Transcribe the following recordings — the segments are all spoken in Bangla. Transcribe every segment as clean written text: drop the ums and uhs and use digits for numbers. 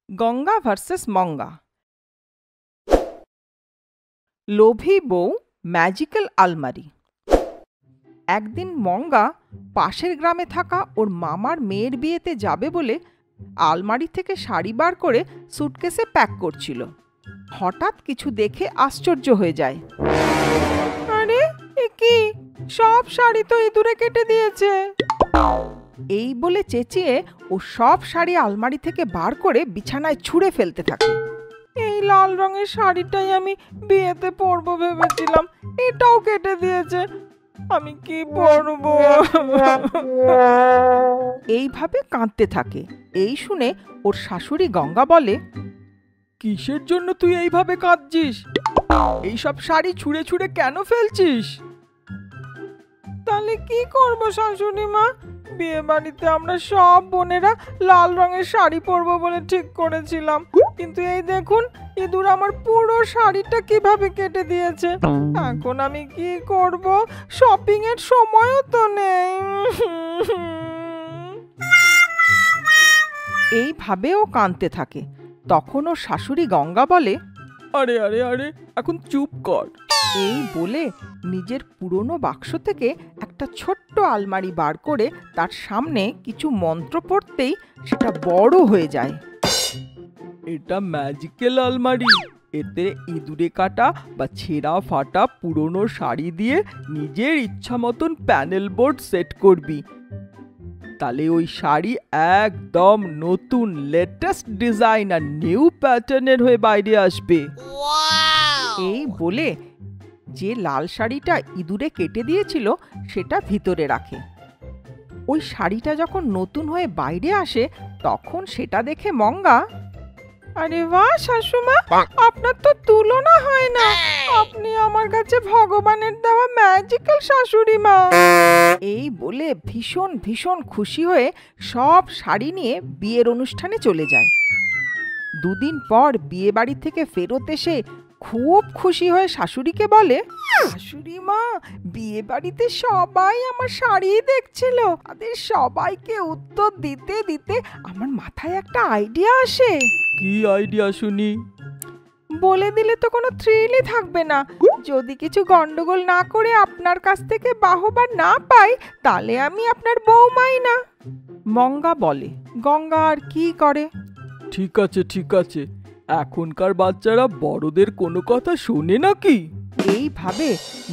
গঙ্গা ভার্সেস মঙ্গা। লোভী বউ ম্যাজিক্যাল আলমারি। একদিন মঙ্গা পাশের গ্রামে থাকা ওর মামার মেয়ের বিয়েতে যাবে বলে আলমারি থেকে শাড়ি বার করে সুটকেসে প্যাক করছিল। হঠাৎ কিছু দেখে আশ্চর্য হয়ে যায়। আরে এ কি, সব শাড়ি তো ইঁদুরে কেটে দিয়েছে। এই বলে চেঁচিয়ে ও সব শাড়ি আলমারি থেকে বার করে বিছানায় ছুঁড়ে ফেলতে থাকে। এই লাল রঙের শাড়িটাই আমি বিয়েতে পরবো ভেবেছিলাম, এটাও কেটে দিয়েছে, আমি কি পরবো? এইভাবে কাঁদতে থাকে। এই শুনে ওর শাশুড়ি গঙ্গা বলে, কিসের জন্য তুই এইভাবে কাঁদছিস? এইসব শাড়ি ছুঁড়ে ছুঁড়ে কেন ফেলছিস? তাহলে কি করবো শাশুড়ি মা, বিয়ে বাড়িতে আমরা সব বোনেরা লাল রঙের শাড়ি পরবো বলে ঠিক করেছিলাম, কিন্তু এই দেখুন ইঁদুর আমার পুরো শাড়িটা কিভাবে কেটে দিয়েছে। এখন আমি কি করব? শপিং এর সময়ও তো নেই। এইভাবেও কাঁদতে থাকে। তখন ওর শাশুড়ি গঙ্গা বলে, আরে আরে আরে এখন চুপ কর। এই বলে নিজের পুরনো বাক্স থেকে একটা ছোট্ট আলমারি বার করে তার সামনে কিছু মন্ত্র পড়তেই সেটা বড় হয়ে যায়। এটা ম্যাজিক্যাল আলমারি, এতে ইঁদুরে কাটা বা ছেঁড়া ফাটা পুরনো শাড়ি দিয়ে নিজের ইচ্ছা মতন প্যানেল বোর্ড সেট করবি, তাহলে ওই শাড়ি একদম নতুন লেটেস্ট ডিজাইন আর নিউ প্যাটার্নের হয়ে বাইরে আসবে। এই বলে যে লাল শাড়িটা ইঁদুরে কেটে দিয়েছিল সেটা ভিতরে রাখে। ওই শাড়িটা যখন নতুন হয়ে বাইরে আসে তখন সেটা দেখে মঙ্গা, আরে বাহ শাশুমা, আপনার তো তুলনা হয় না, আপনি আমার কাছে ভগবানের দেওয়া ম্যাজিক্যাল শাশুড়ি মা। এই বলে ভীষণ ভীষণ খুশি হয়ে সব শাড়ি নিয়ে বিয়ের অনুষ্ঠানে চলে যায়। দুদিন পর বিয়ে বাড়ি থেকে ফেরত এসে খুব খুশি হয়ে শাশুড়িকে বলে, শাশুড়ি মা, বিয়ে বাড়িতে সবাই আমার শাড়ি দেখছিল, তাদের সবাইকে উত্তর দিতে দিতে আমার মাথায় একটা আইডিয়া আসে। কি আইডিয়া শুনি? বলে দিলে তো কোনো থ্রিলই থাকবে না। যদি কিছু গন্ডগোল না করে আপনার কাছ থেকে বাহবা না পাই তাহলে আমি আপনার বউমাই না। মঙ্গা বলে, গঙ্গা আর কি করে? ঠিক আছে ঠিক আছে, এখনকার বাচ্চারা বড়দের কোনো কথা শোনে নাকি? এইভাবে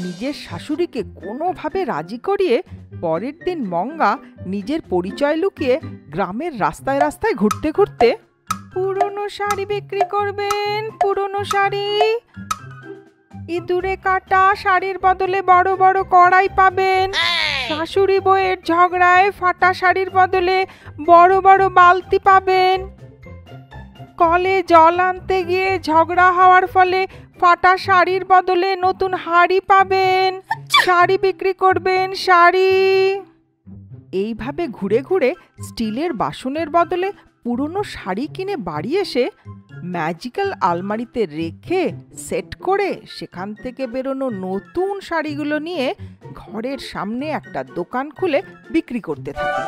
নিজের শাশুড়িকে কোনোভাবে রাজি করিয়ে পরের দিন মঙ্গা নিজের পরিচয় লুকিয়ে গ্রামের রাস্তায় রাস্তায় ঘুরতে ঘুরতে, পুরনো শাড়ি বিক্রি করবেন, পুরনো শাড়ি, ইঁদুরে কাটা শাড়ির বদলে বড় বড় কড়াই পাবেন, শাশুড়ি বউয়ের ঝগড়ায় ফাটা শাড়ির বদলে বড় বড় বালতি পাবেন, কলে জল আনতে গিয়ে ঝগড়া হওয়ার ফলে ফাটা শাড়ির বদলে নতুন হাড়ি পাবেন, শাড়ি বিক্রি করবেন, শাড়ি। এইভাবে ঘুরে ঘুরে স্টিলের বাসনের বদলে পুরনো শাড়ি কিনে বাড়ি এসে ম্যাজিক্যাল আলমারিতে রেখে সেট করে সেখান থেকে বেরোনো নতুন শাড়িগুলো নিয়ে ঘরের সামনে একটা দোকান খুলে বিক্রি করতে থাকে।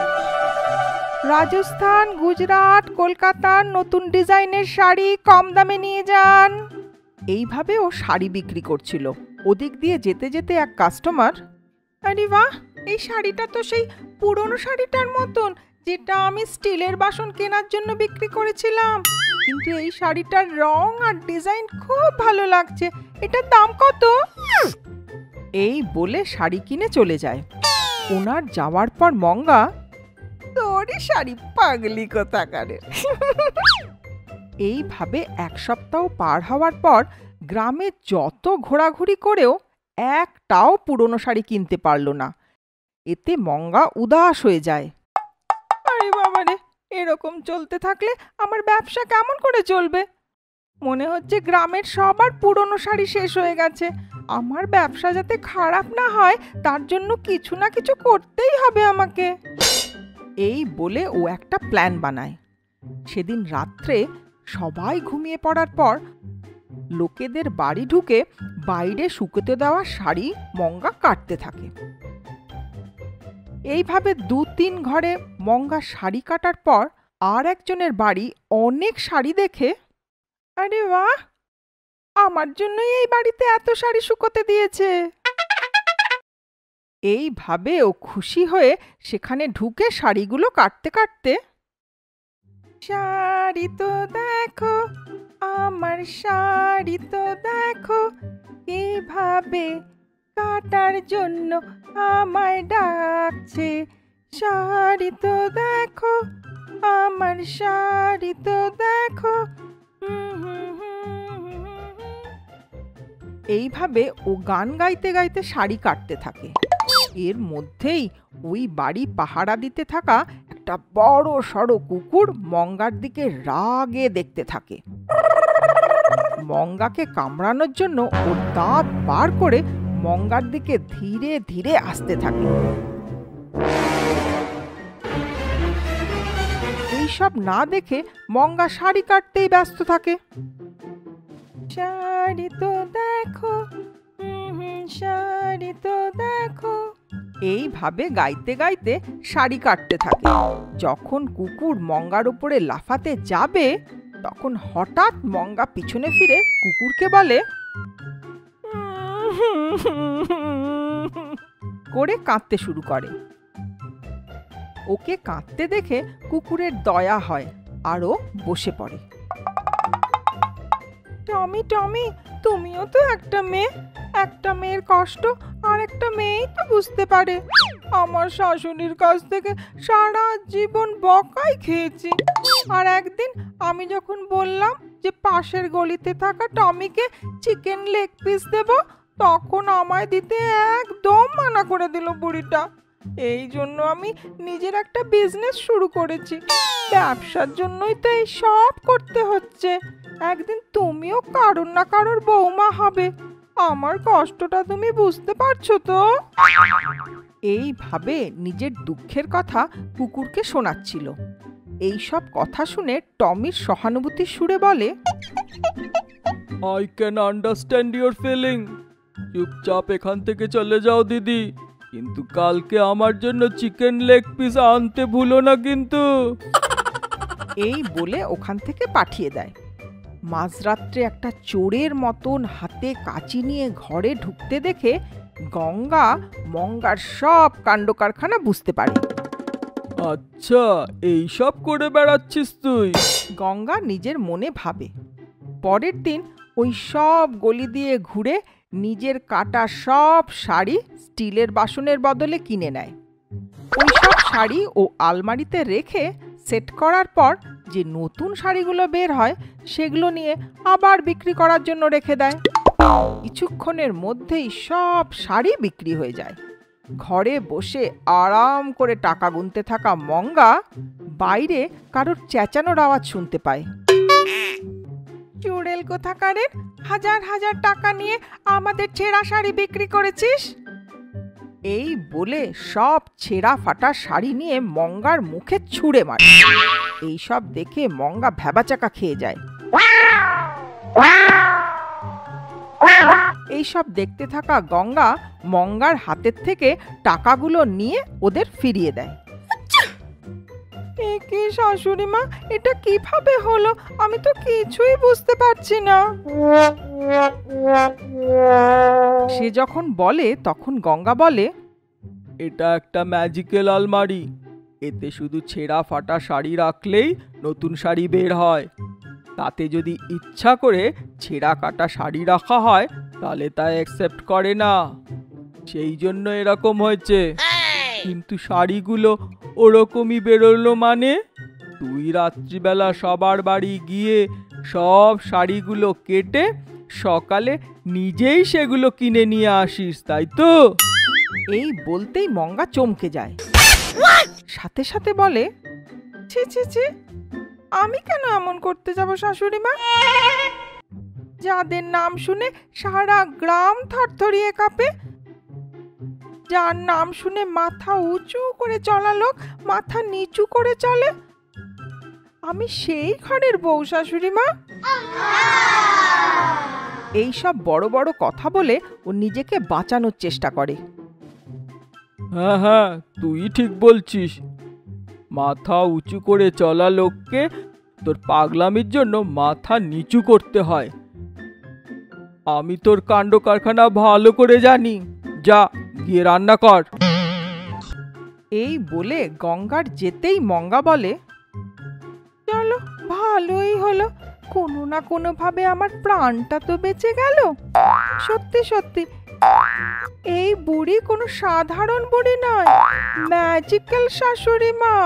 রাজস্থান, গুজরাট, কলকাতার নতুন ডিজাইনের শাড়ি কম দামে নিয়ে যান। এইভাবে ও শাড়ি বিক্রি করছিল। ওদিক দিয়ে যেতে যেতে এক কাস্টমার, আরে বাহ, এই শাড়িটা তো সেই পুরনো শাড়িটার মতন যেটা আমি স্টিলের বাসন কেনার জন্য বিক্রি করেছিলাম, কিন্তু এই শাড়িটার রং আর ডিজাইন খুব ভালো লাগছে, এটার দাম কত? এই বলে শাড়ি কিনে চলে যায়। ওনার যাওয়ার পর মঙ্গা, তোরই শাড়ি পাগলি কোথাকারে। এইভাবে এক সপ্তাহ পার হওয়ার পর গ্রামে যত ঘোরাঘুরি করেও একটাও পুরনো শাড়ি কিনতে পারলো না। এতে মঙ্গা উদাস হয়ে যায়। আরে বাবারে, এরকম চলতে থাকলে আমার ব্যবসা কেমন করে চলবে? মনে হচ্ছে গ্রামের সবার পুরনো শাড়ি শেষ হয়ে গেছে। আমার ব্যবসা যাতে খারাপ না হয় তার জন্য কিছু না কিছু করতেই হবে আমাকে। এই বলে ও একটা প্ল্যান বানায়। সেদিন রাত্রে সবাই ঘুমিয়ে পড়ার পর লোকেদের বাড়ি ঢুকে বাইরে শুকোতে দেওয়া শাড়ি মঙ্গা কাটতে থাকে। এইভাবে ২-৩ ঘরে মঙ্গা শাড়ি কাটার পর আর একজনের বাড়ি অনেক শাড়ি দেখে, আরে বাহ, আমার জন্যই এই বাড়িতে এত শাড়ি শুকোতে দিয়েছে। এইভাবে ও খুশি হয়ে সেখানে ঢুকে শাড়িগুলো কাটতে কাটতে, শাড়ি তো দেখো, আমার শাড়ি তো দেখো, এইভাবে কাটার জন্য আমায় ডাকছে। শাড়ি তো দেখো, আমার শাড়ি তো দেখো। এইভাবে ও গান গাইতে গাইতে শাড়ি কাটতে থাকে। এর মধ্যেই ওই বাড়ি পাহারা দিতে থাকা একটা বড় সড়ো কুকুর মঙ্গার দিকে রাগে দেখতে থাকে। মঙ্গাকে কামড়ানোর জন্য ওর দাঁত বার করে মঙ্গার দিকে ধীরে ধীরে আসতে থাকে। এইসব না দেখে মঙ্গা শাড়ি কাটতেই ব্যস্ত থাকে। শাড়ি তো দেখো, শাড়ি তো দেখো, এইভাবে গাইতে গাইতে শাড়ি কাটতে থাকে। যখন কুকুর মঙ্গার উপরে লাফাতে যাবে, তখন হঠাৎ মঙ্গা পিছনে ফিরে কুকুরকে বলে করে কাঁদতে শুরু করে। ওকে কাঁদতে দেখে কুকুরের দয়া হয় আর ও বসে পড়ে। টমি টমি, তুমিও তো একটা মেয়ে, একটা মেয়ের কষ্ট আর একটা মেয়েই তো বুঝতে পারে। আমার শাশুড়ির কাছ থেকে সারা জীবন বকাই খেয়েছি, আর একদিন আমি যখন বললাম যে পাশের গলিতে থাকা টমিকে চিকেন লেগ পিস দেব, তখন আমায় দিতে একদম মানা করে দিল বুড়িটা। এই জন্য আমি নিজের একটা বিজনেস শুরু করেছি। ব্যবসার জন্যই তো এই সব করতে হচ্ছে। একদিন তুমিও কারোর না কারোর বৌমা হবে। আমার কষ্টটা তুমি বুঝতে পারছো তো? এইভাবে নিজের দুঃখের কথা কুকুরকে শোনাচ্ছিল। এই সব কথা শুনে টমির সহানুভূতির সুরে বলে, I can understand your feeling. চুপচাপ এখান থেকে চলে যাও দিদি, কিন্তু কালকে আমার জন্য চিকেন লেগ পিস আনতে ভুলো না কিন্তু। এই বলে ওখান থেকে পাঠিয়ে দেয়। মাঝরাত্রে একটা চোরের মতন হাতে কাঁচি নিয়ে ঘরে ঢুকতে দেখে গঙ্গা মঙ্গার সব কাণ্ড কারখানা বুঝতে পারে। আচ্ছা, এই সব করে বেড়াচ্ছিস তুই? গঙ্গা নিজের মনে ভাবে। পরের দিন ওই সব গলি দিয়ে ঘুরে নিজের কাটা সব শাড়ি স্টিলের বাসনের বদলে কিনে নেয়। ওই সব শাড়ি ও আলমারিতে রেখে সেট করার পর যে নতুন শাড়িগুলো বের হয় সেগুলো নিয়ে আবার বিক্রি করার জন্য রেখে দেয়। কিছুক্ষণের মধ্যেই সব শাড়ি বিক্রি হয়ে যায়। ঘরে বসে আরাম করে টাকা গুনতে থাকা মঙ্গা বাইরে কারোর চেঁচানোর আওয়াজ শুনতে পায়। চুড়েল কোথাকারের, হাজার হাজার টাকা নিয়ে আমাদের ছেঁড়া শাড়ি বিক্রি করেছিস। এই বলে সব ছেঁড়া ফাটা শাড়ি নিয়ে মঙ্গার মুখে ছুঁড়ে মারে। এইসব দেখে মঙ্গা ভ্যাবাচাকা খেয়ে যায়। এইসব দেখতে থাকা গঙ্গা মঙ্গার হাতের থেকে টাকাগুলো নিয়ে ওদের ফিরিয়ে দেয়। কি শাশুড়ি মা, এটা কিভাবে হলো? আমি তো কিছুই বুঝতে পারছি না। সে যখন বলে তখন গঙ্গা বলে, এটা একটা ম্যাজিক্যাল আলমারি। এতে শুধু ছেঁড়া ফাটা শাড়ি রাখলেই নতুন শাড়ি বের হয়। তাতে যদি ইচ্ছা করে ছেঁড়া কাটা শাড়ি রাখা হয় তাহলে তা অ্যাকসেপ্ট করে না, সেই জন্য এরকম হয়েছে। কিন্তু শাড়িগুলো ওরকমই বেরোলো মানে? তুই রাত্রিবেলা সবার বাড়ি গিয়ে সব শাড়িগুলো কেটে সকালে নিজেই সেগুলো কিনে নিয়ে আসিস, তাই তো? এই বলতেই মঙ্গা চমকে যায়। সাথে সাথে বলে, ছি ছি ছি, আমি কেন এমন করতে যাব শাশুড়ি মা? যাদের নাম শুনে সারা গ্রাম থরথরিয়ে কাঁপে, যার নাম শুনে মাথা উঁচু করে চলা লোক মাথা নিচু করে চলে, আমি সেই ঘরের বউ শাশুড়ি মা। এইসব বড় বড় কথা বলে ও নিজেকে বাঁচানোর চেষ্টা করে। হ্যাঁ হ্যাঁ, তুই ঠিক বলছিস। মাথা উঁচু করে চলা লোককে তোর পাগলামির জন্য মাথা নিচু করতে হয়। আমি তোর কাণ্ড কারখানা ভালো করে জানি, যা গিয়ে রান্না কর। এই বলে গঙ্গার যেতেই মঙ্গা বলে, চলো ভালোই হলো, কোনো না কোনো ভাবে আমার প্রাণটা তো বেঁচে গেল। সত্যি সত্যি এই বুড়ি কোনো সাধারণ বুড়ি নয়, ম্যাজিক্যাল শাশুড়ি মা।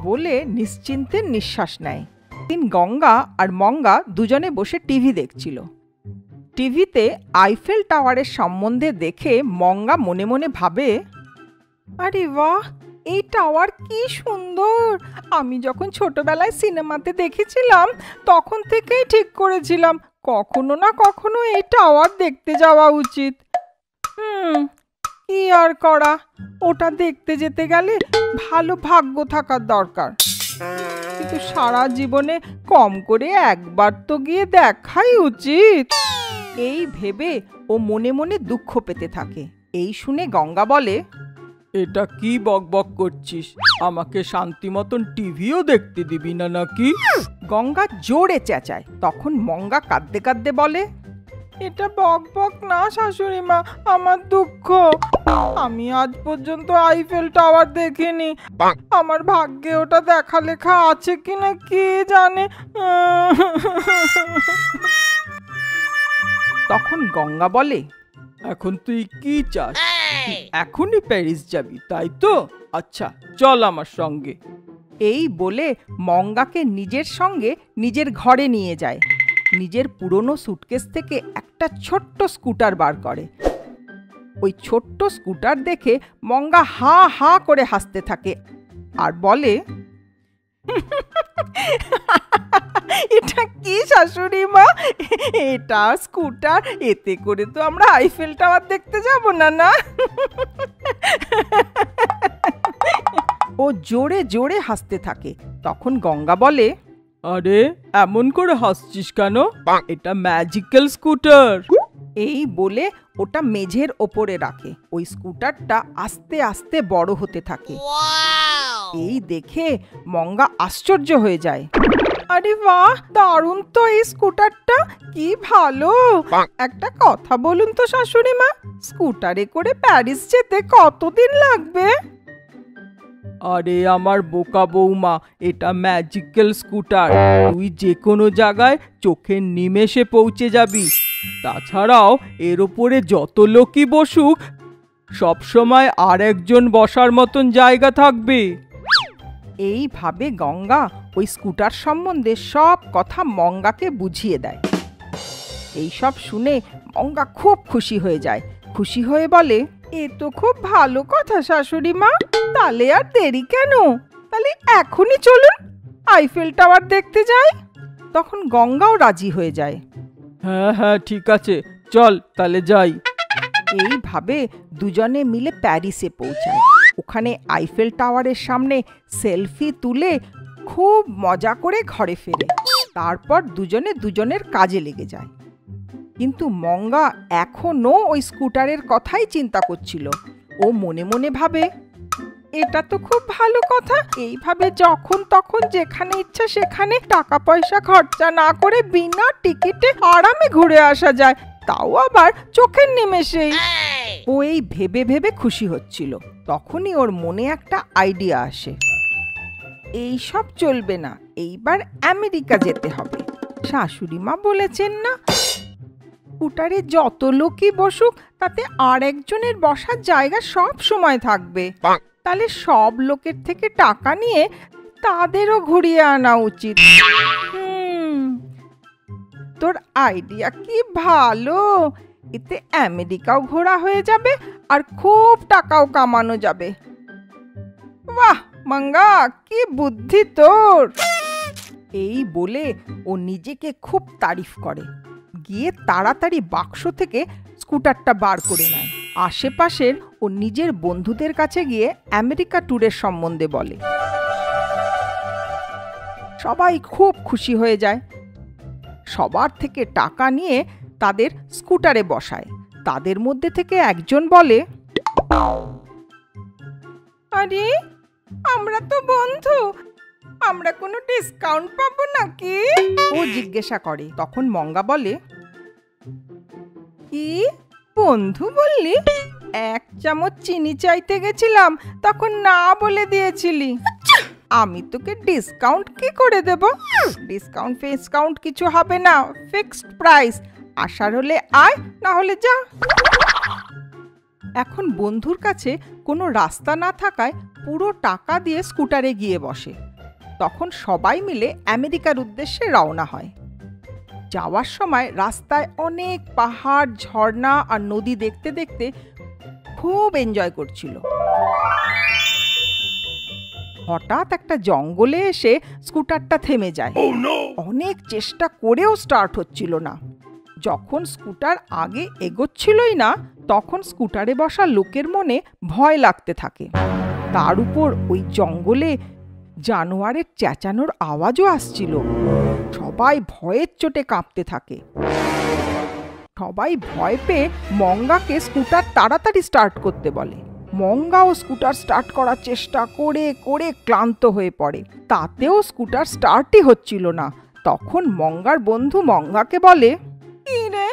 বলে নিশ্চিন্তে নিঃশ্বাস নেয়। দিন গঙ্গা আর মঙ্গা দুজনে বসে টিভি দেখছিল। টিভিতে আইফেল টাওয়ারের সম্বন্ধে দেখে মঙ্গা মনে মনে ভাবে, আরে বাহ, এই টাওয়ার কি সুন্দর! আমি যখন ছোটবেলায় সিনেমাতে দেখেছিলাম তখন থেকেই ঠিক করেছিলাম কখনো না কখনো এই টাওয়ার দেখতে যাওয়া উচিত। কি আর করা, ওটা দেখতে যেতে গেলে ভালো ভাগ্য থাকার দরকার। কিন্তু সারা জীবনে কম করে একবার তো গিয়ে দেখাই উচিত। এই ভেবে ও মনে মনে দুঃখ পেতে থাকে। এই শুনে গঙ্গা বলে, এটা কি বকবক করছিস? আমাকে শান্তি মতন টিভিও দেখতে দিবি না নাকি? গঙ্গা জোরে চেঁচায়। তখন মঙ্গা কাঁদতে কাঁদতে বলে, এটা বকবক না শাশুড়ি মা, আমার দুঃখ। আমি আজ পর্যন্ত আইফেল টাওয়ার দেখিনি। আমার ভাগ্যে ওটা দেখা লেখা আছে কিনা কে জানে। তখন গঙ্গা বলে, এখন তুই কি চাস? এখনই প্যারিস যাবি তাই তো? আচ্ছা চল আমার সঙ্গে। এই বলে মঙ্গাকে নিজের সঙ্গে নিজের ঘরে নিয়ে যায়। নিজের পুরনো সুটকেস থেকে একটা ছোট্ট স্কুটার বার করে। ওই ছোট্ট স্কুটার দেখে মঙ্গা হা হা করে হাসতে থাকে আর বলে, এটা কি শাশুড়ি মা, এটা স্কুটার, এতে করে তো আমরা আইফেল টাওয়ার দেখতে যাব না। না ও জোরে জোরে হাসতে থাকে। তখন গঙ্গা বলে, আরে এমন করে হাসছিস কেন? এটা ম্যাজিক্যাল স্কুটার। এই বলে ওটা মেঝের ওপরে রাখে। ওই স্কুটারটা আস্তে আস্তে বড় হতে থাকে। এই দেখে মঙ্গা আশ্চর্য হয়ে যায়। আরে বাহ, দারুণ তো এই স্কুটারটা, কি ভালো! একটা কথা বলুন তো শাশুড়ি মা, স্কুটারে করে প্যারিস যেতে কতদিন লাগবে? আরে আমার বোকা বৌমা, এটা ম্যাজিক্যাল স্কুটার, তুই যে কোনো জায়গায় চোখের নিমেষে পৌঁছে যাবি। তাছাড়াও এর ওপরে যত লোকই বসুক সবসময় আর একজন বসার মতন জায়গা থাকবে। এইভাবে গঙ্গা ওই স্কুটার সম্বন্ধে সব কথা মঙ্গাকে বুঝিয়ে দেয়। এইসব শুনে মঙ্গা খুব খুশি হয়ে যায়। খুশি হয়ে বলে, এ তো খুব ভালো কথা শাশুড়ি মা, তাহলে আর দেরি কেন? তাহলে এখনই চলুন আইফেল টাওয়ার দেখতে যাই। তখন গঙ্গাও রাজি হয়ে যায়। হ্যাঁ হ্যাঁ ঠিক আছে, চল তাহলে যাই। এইভাবে দুজনে মিলে প্যারিসে পৌঁছায়। ওখানে আইফেল টাওয়ারের সামনে সেলফি তুলে খুব মজা করে ঘরে ফেরে। তারপর দুজনে দুজনের কাজে লেগে যায়। কিন্তু মঙ্গা এখনো ওই স্কুটারের কথাই চিন্তা করছিল। ও মনে মনে ভাবে, এটা তো খুব ভালো কথা, এইভাবে যখন তখন যেখানে ইচ্ছা সেখানে টাকা পয়সা খরচা না করে বিনা টিকিটে আরামে ঘুরে আসা যায়, তাও আবার চোখের নিমেষেই। ও এই ভেবে ভেবে খুশি হচ্ছিল। তখনই ওর মনে একটা আইডিয়া আসে। এই সব চলবে না, এইবার আমেরিকা যেতে হবে। শাশুড়ি মা বলেছেন না, স্কুটারে যত লোকই বসুক তাতে আর একজনের বসার জায়গা সব সময় থাকবে। তাহলে সব লোকের থেকে টাকা নিয়ে তাদেরও ঘুরিয়ে আনা উচিত। তোর আইডিয়া কি ভালো, এতে আমেরিকাও ঘোরা হয়ে যাবে আর খুব টাকাও কামানো যাবে। বাহ মঙ্গা, কি বুদ্ধি তোর! এই বলে ও নিজেকে খুব তারিফ করে। গিয়ে তাড়াতাড়ি বাক্স থেকে স্কুটারটা বার করে নেয়। আশেপাশের ও নিজের বন্ধুদের কাছে গিয়ে আমেরিকা ট্যুরের সম্বন্ধে বলে। সবাই খুব খুশি হয়ে যায়। সবার থেকে টাকা নিয়ে তাদের স্কুটারে বসায়। তাদের মধ্যে থেকে একজন বলে, আরে আমরা তো বন্ধু, আমরা কোনো ডিসকাউন্ট পাবো নাকি? ও জিজ্ঞাসা করে। তখন মঙ্গা বলে, কি বন্ধু বললি? 1 চামচ চিনি চাইতে গেছিলাম, তখন না বলে দিয়েছিলি। আমি তোকে ডিসকাউন্ট কি করে দেব? ডিসকাউন্ট ফিসকাউন্ট কিছু হবে না, ফিক্সড প্রাইস। আসার হলে আয়, না হলে যা। এখন বন্ধুর কাছে কোনো রাস্তা না থাকায় পুরো টাকা দিয়ে স্কুটারে গিয়ে বসে। তখন সবাই মিলে আমেরিকার উদ্দেশ্যে রওনা হয়। যাওয়ার সময় রাস্তায় অনেক পাহাড়, ঝর্ণা আর নদী দেখতে দেখতে খুব এনজয় করছিল। হঠাৎ একটা জঙ্গলে এসে স্কুটারটা থেমে যায়। অনেক চেষ্টা করেও স্টার্ট হচ্ছিল না। যখন স্কুটার আগে এগোচ্ছিলই না, তখন স্কুটারে বসা লোকের মনে ভয় লাগতে থাকে। তার উপর ওই জঙ্গলে জানোয়ারের চেঁচানোর আওয়াজও আসছিল। সবাই ভয়ের চোটে কাঁপতে থাকে। সবাই ভয় পেয়ে মঙ্গাকে স্কুটার তাড়াতাড়ি স্টার্ট করতে বলে। মঙ্গাও স্কুটার স্টার্ট করার চেষ্টা করে করে ক্লান্ত হয়ে পড়ে। তাতেও স্কুটার স্টার্টই হচ্ছিল না। তখন মঙ্গার বন্ধু মঙ্গাকে বলে, কি রে,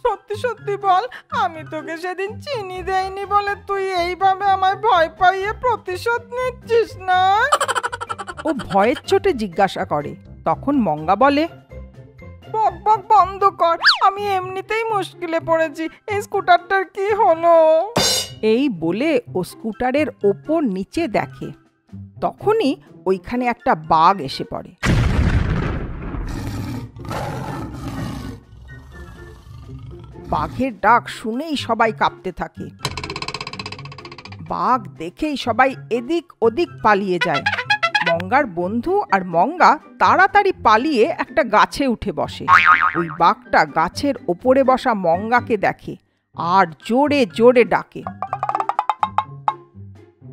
সত্যি সত্যি বল, আমি তোকে সেদিন চিনি দেইনি বলে তুই এইভাবে আমায় ভয় পাইয়ে প্রতিশোধ নিচ্ছিস না? ও ভয়ের চোটে জিজ্ঞাসা করে। তখন মঙ্গা বলে, বক বক বন্ধ কর, আমি এমনিতেই মুশকিলে পড়েছি, এই স্কুটারটার কি হলো? এই বলে ও স্কুটারের ওপর নিচে দেখে। তখনই ওইখানে একটা বাঘ এসে পড়ে। বাঘের ডাক শুনেই সবাই কাঁপতে থাকে। বাঘ দেখেই সবাই এদিক ওদিক পালিয়ে যায়। মঙ্গার বন্ধু আর মঙ্গা তাড়াতাড়ি পালিয়ে একটা গাছে উঠে বসে। ওই বাঘটা গাছের ওপরে বসা মঙ্গাকে দেখে আর জোরে জোরে ডাকে।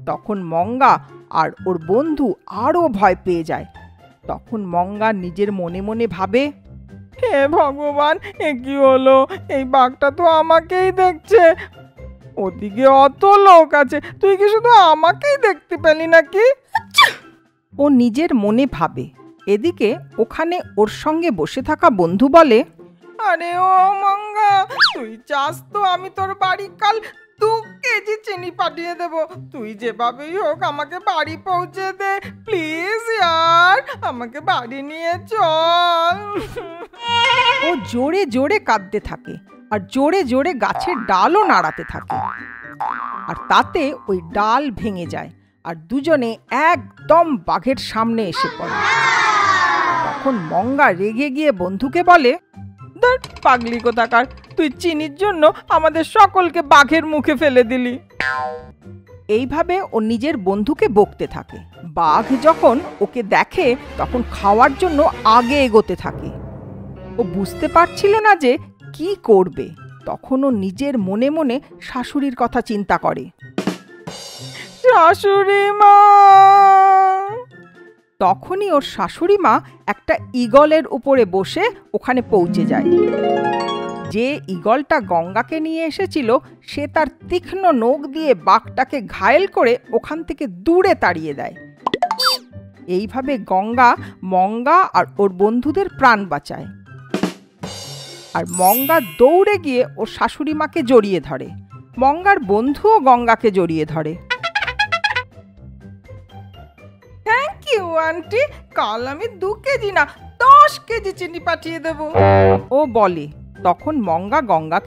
তখন মঙ্গা আর ওর বন্ধু আরো ভয় পেয়ে যায়। তখন মঙ্গা নিজের মনে মনে ভাবে, হে ভগবান, এ কি হলো? এই বাঘটা তো আমাকেই দেখছে। ওদিকে অত লোক আছে, তুই কি শুধু আমাকেই দেখতে পেলি নাকি? ও নিজের মনে ভাবে। এদিকে ওখানে ওর সঙ্গে বসে থাকা বন্ধু বলে, আরে ও মঙ্গা, তুই চাস তো আমি তোর বাড়ি কাল 2 কেজি চিনি পাঠিয়ে দেব। তুই যেভাবেই হোক আমাকে বাড়ি পৌঁছে দে প্লিজ ইয়ার, আমাকে বাড়ি নিয়ে চল। ও জোরে জোরে কাঁদতে থাকে আর জোরে জোরে গাছের ডালও নাড়াতে থাকে। আর তাতে ওই ডাল ভেঙে যায় আর দুজনে একদম বাঘের সামনে এসে পড়ে। তখন মঙ্গা রেগে গিয়ে বন্ধুকে বলে, ধুর পাগলি কোথাকার, তুই চিনির জন্য আমাদের সকলকে বাঘের মুখে ফেলে দিলি। এইভাবে ও নিজের বন্ধুকে বকতে থাকে। বাঘ যখন ওকে দেখে তখন খাওয়ার জন্য আগে এগোতে থাকে। ও বুঝতে পারছিল না যে কি করবে। তখন ও নিজের মনে মনে শাশুড়ির কথা চিন্তা করে। শাশুড়ি মা! তখনই ওর শাশুড়ি মা একটা ঈগলের উপরে বসে ওখানে পৌঁছে যায়। যে ঈগলটা গঙ্গাকে নিয়ে এসেছিল সে তার তীক্ষ্ণ নখ দিয়ে বাঘটাকে ঘায়েল করে ওখান থেকে দূরে তাড়িয়ে দেয়। এইভাবে গঙ্গা মঙ্গা আর ওর বন্ধুদের প্রাণ বাঁচায়। আর মঙ্গা দৌড়ে গিয়ে ওর শাশুড়ি মাকে জড়িয়ে ধরে। মঙ্গার বন্ধুও গঙ্গাকে জড়িয়ে ধরে। থ্যাংক ইউ আন্টি, কাল আমি 2 কেজি না 10 কেজি চিনি পাঠিয়ে দেব, ও বলে। তখন মঙ্গা গঙ্গাকে